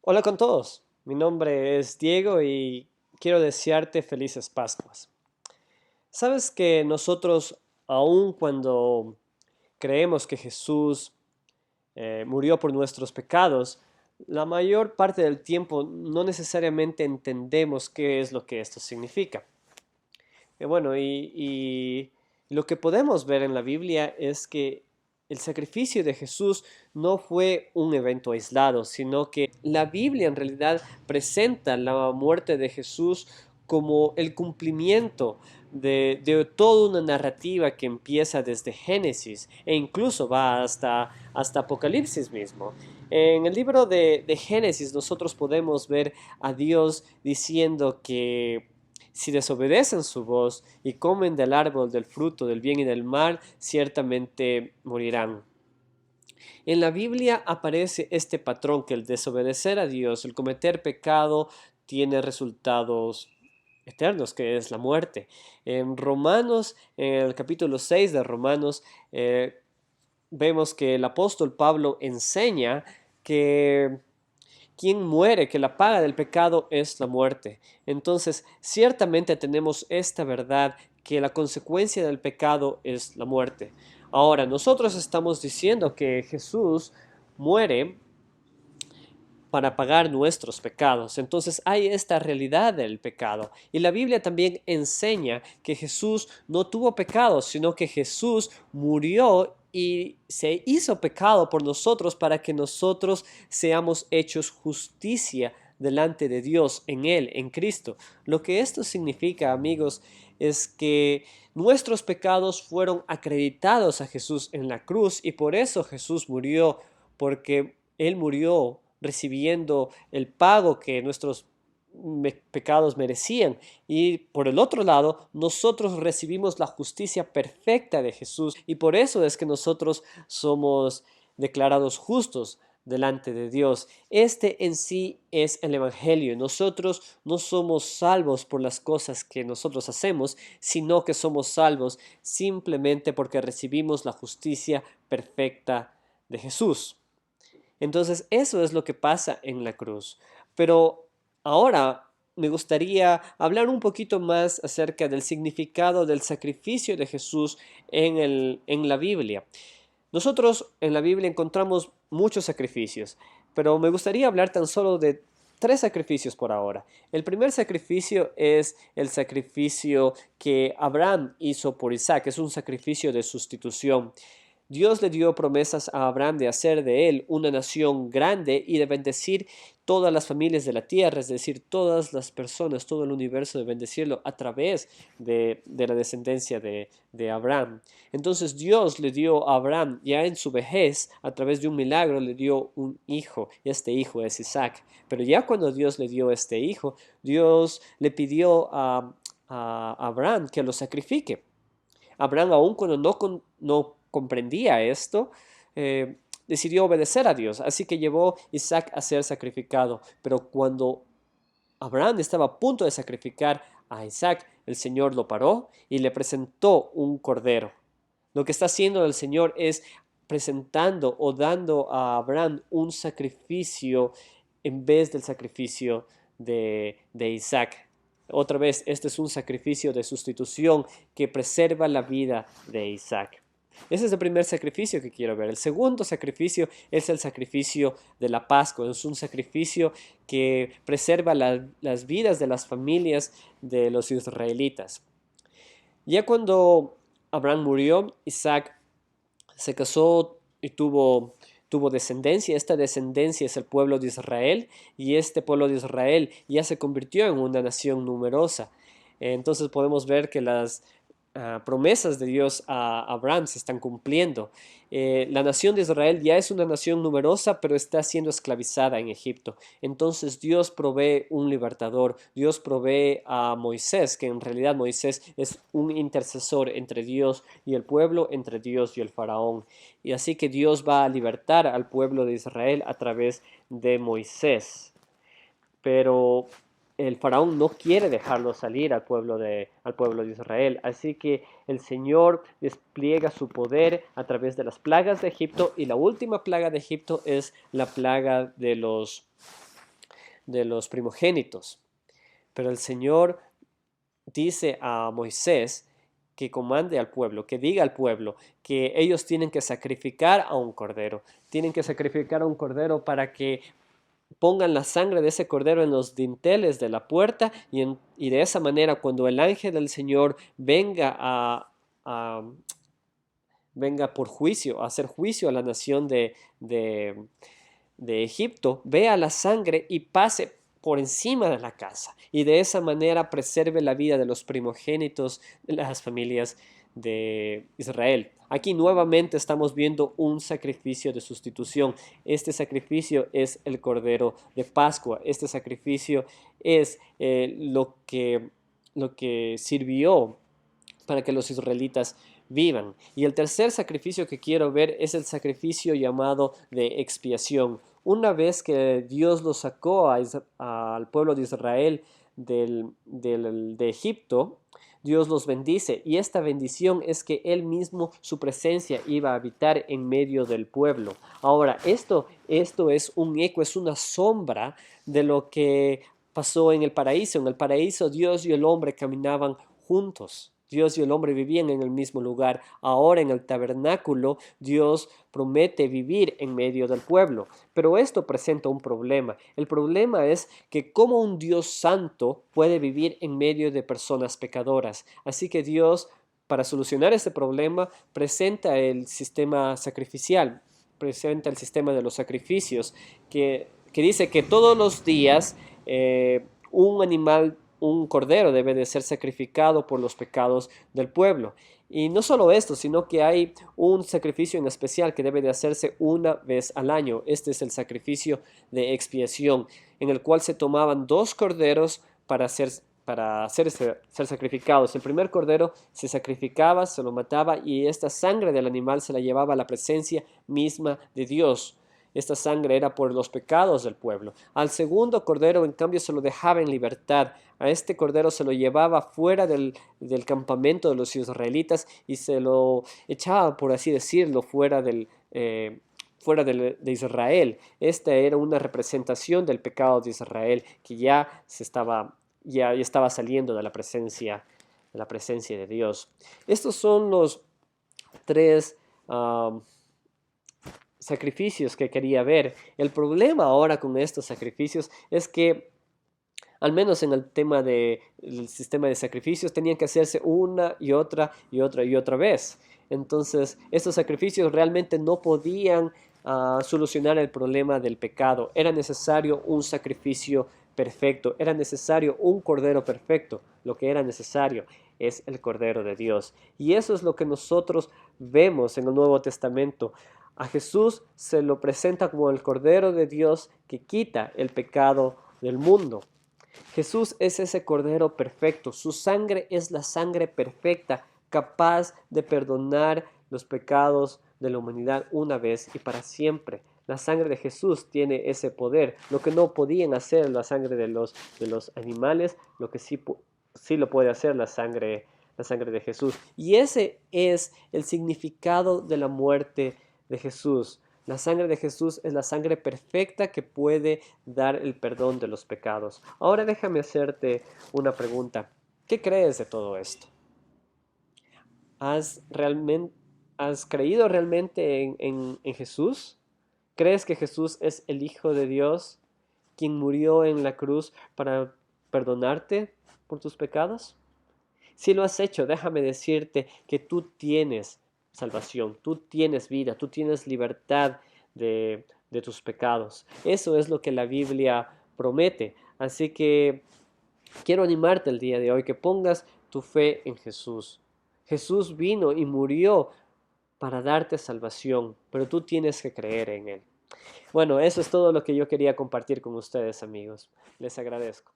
Hola con todos, mi nombre es Diego y quiero desearte felices Pascuas. Sabes que nosotros, aun cuando creemos que Jesús murió por nuestros pecados, la mayor parte del tiempo no necesariamente entendemos qué es lo que esto significa. Bueno, y lo que podemos ver en la Biblia es que el sacrificio de Jesús no fue un evento aislado, sino que la Biblia en realidad presenta la muerte de Jesús como el cumplimiento de toda una narrativa que empieza desde Génesis e incluso va hasta Apocalipsis mismo. En el libro de Génesis nosotros podemos ver a Dios diciendo que si desobedecen su voz y comen del árbol del fruto del bien y del mal, ciertamente morirán. En la Biblia aparece este patrón que el desobedecer a Dios, el cometer pecado, tiene resultados eternos, que es la muerte. En Romanos, en el capítulo 6 de Romanos, vemos que el apóstol Pablo enseña que quien muere, que la paga del pecado es la muerte. Entonces, ciertamente tenemos esta verdad que la consecuencia del pecado es la muerte. Ahora, nosotros estamos diciendo que Jesús muere para pagar nuestros pecados. Entonces hay esta realidad del pecado. Y la Biblia también enseña que Jesús no tuvo pecado, sino que Jesús murió y se hizo pecado por nosotros para que nosotros seamos hechos justicia delante de Dios en Él, en Cristo. Lo que esto significa, amigos, es que nuestros pecados fueron acreditados a Jesús en la cruz y por eso Jesús murió, porque Él murió recibiendo el pago que nuestros pecados merecían. Y por el otro lado, nosotros recibimos la justicia perfecta de Jesús y por eso es que nosotros somos declarados justos delante de Dios. Este en sí es el Evangelio. Nosotros no somos salvos por las cosas que nosotros hacemos, sino que somos salvos simplemente porque recibimos la justicia perfecta de Jesús. Entonces, eso es lo que pasa en la cruz. Pero ahora me gustaría hablar un poquito más acerca del significado del sacrificio de Jesús en la Biblia. Nosotros en la Biblia encontramos muchos sacrificios, pero me gustaría hablar tan solo de tres sacrificios por ahora. El primer sacrificio es el sacrificio que Abraham hizo por Isaac, es un sacrificio de sustitución. Dios le dio promesas a Abraham de hacer de él una nación grande y de bendecir todas las familias de la tierra, es decir, todas las personas, todo el universo, de bendecirlo a través de la descendencia de Abraham. Entonces Dios le dio a Abraham, ya en su vejez, a través de un milagro, le dio un hijo, y este hijo es Isaac. Pero ya cuando Dios le dio este hijo, Dios le pidió a Abraham que lo sacrifique. Abraham, aun cuando no comprendía esto, decidió obedecer a Dios, así que llevó a Isaac a ser sacrificado. Pero cuando Abraham estaba a punto de sacrificar a Isaac, el Señor lo paró y le presentó un cordero. Lo que está haciendo el Señor es presentando o dando a Abraham un sacrificio en vez del sacrificio de Isaac. Otra vez, este es un sacrificio de sustitución que preserva la vida de Isaac. Ese es el primer sacrificio que quiero ver. El segundo sacrificio es el sacrificio de la Pascua. Es un sacrificio que preserva las vidas de las familias de los israelitas. Ya cuando Abraham murió, Isaac se casó y tuvo descendencia. Esta descendencia es el pueblo de Israel y este pueblo de Israel ya se convirtió en una nación numerosa. Entonces podemos ver que las promesas de Dios a Abraham se están cumpliendo. La nación de Israel ya es una nación numerosa, pero está siendo esclavizada en Egipto. Entonces Dios provee un libertador. Dios provee a Moisés, que en realidad Moisés es un intercesor entre Dios y el pueblo, entre Dios y el faraón. Y así que Dios va a libertar al pueblo de Israel a través de Moisés. Pero el faraón no quiere dejarlo salir al pueblo de Israel. Así que el Señor despliega su poder a través de las plagas de Egipto y la última plaga de Egipto es la plaga de los primogénitos. Pero el Señor dice a Moisés que comande al pueblo, que diga al pueblo que ellos tienen que sacrificar a un cordero. Tienen que sacrificar a un cordero para que pongan la sangre de ese cordero en los dinteles de la puerta y de esa manera cuando el ángel del Señor a- venga por juicio, a hacer juicio a la nación de Egipto, vea la sangre y pase por encima de la casa y de esa manera preserve la vida de los primogénitos de las familias de Israel. Aquí nuevamente estamos viendo un sacrificio de sustitución. Este sacrificio es el Cordero de Pascua. Este sacrificio es lo que sirvió para que los israelitas vivan. Y el tercer sacrificio que quiero ver es el sacrificio llamado de expiación. Una vez que Dios lo sacó al pueblo de Israel de Egipto, Dios los bendice y esta bendición es que Él mismo, su presencia iba a habitar en medio del pueblo. Ahora, esto es un eco, es una sombra de lo que pasó en el paraíso. En el paraíso Dios y el hombre caminaban juntos. Dios y el hombre vivían en el mismo lugar. Ahora en el tabernáculo Dios promete vivir en medio del pueblo. Pero esto presenta un problema. El problema es que cómo un Dios santo puede vivir en medio de personas pecadoras. Así que Dios, para solucionar este problema, presenta el sistema sacrificial, presenta el sistema de los sacrificios, que dice que todos los días un animal, un cordero debe de ser sacrificado por los pecados del pueblo. Y no solo esto, sino que hay un sacrificio en especial que debe de hacerse una vez al año. Este es el sacrificio de expiación, en el cual se tomaban dos corderos ser sacrificados. El primer cordero se sacrificaba, se lo mataba y esta sangre del animal se la llevaba a la presencia misma de Dios. Esta sangre era por los pecados del pueblo. Al segundo cordero, en cambio, se lo dejaba en libertad. A este cordero se lo llevaba fuera del campamento de los israelitas y se lo echaba, por así decirlo, fuera de Israel. Esta era una representación del pecado de Israel que ya estaba saliendo de la presencia de Dios. Estos son los tres sacrificios que quería ver. El problema ahora con estos sacrificios es que, al menos en el tema del sistema de sacrificios, tenían que hacerse una y otra y otra y otra vez. Entonces, estos sacrificios realmente no podían solucionar el problema del pecado. Era necesario un sacrificio perfecto, era necesario un cordero perfecto. Lo que era necesario es el Cordero de Dios. Y eso es lo que nosotros vemos en el Nuevo Testamento. A Jesús se lo presenta como el Cordero de Dios que quita el pecado del mundo. Jesús es ese Cordero perfecto. Su sangre es la sangre perfecta, capaz de perdonar los pecados de la humanidad una vez y para siempre. La sangre de Jesús tiene ese poder, lo que no podían hacer la sangre de los animales, lo que sí lo puede hacer la sangre de Jesús. Y ese es el significado de la muerte de Jesús. La sangre de Jesús es la sangre perfecta que puede dar el perdón de los pecados. Ahora déjame hacerte una pregunta. ¿Qué crees de todo esto? ¿Has, realmente, has creído realmente en Jesús? ¿Crees que Jesús es el Hijo de Dios, quien murió en la cruz para perdonarte por tus pecados? Si lo has hecho, déjame decirte que tú tienes salvación, tú tienes vida, tú tienes libertad de tus pecados. Eso es lo que la Biblia promete. Así que quiero animarte el día de hoy que pongas tu fe en Jesús. Jesús vino y murió para darte salvación, pero tú tienes que creer en Él. Bueno, eso es todo lo que yo quería compartir con ustedes, amigos. Les agradezco.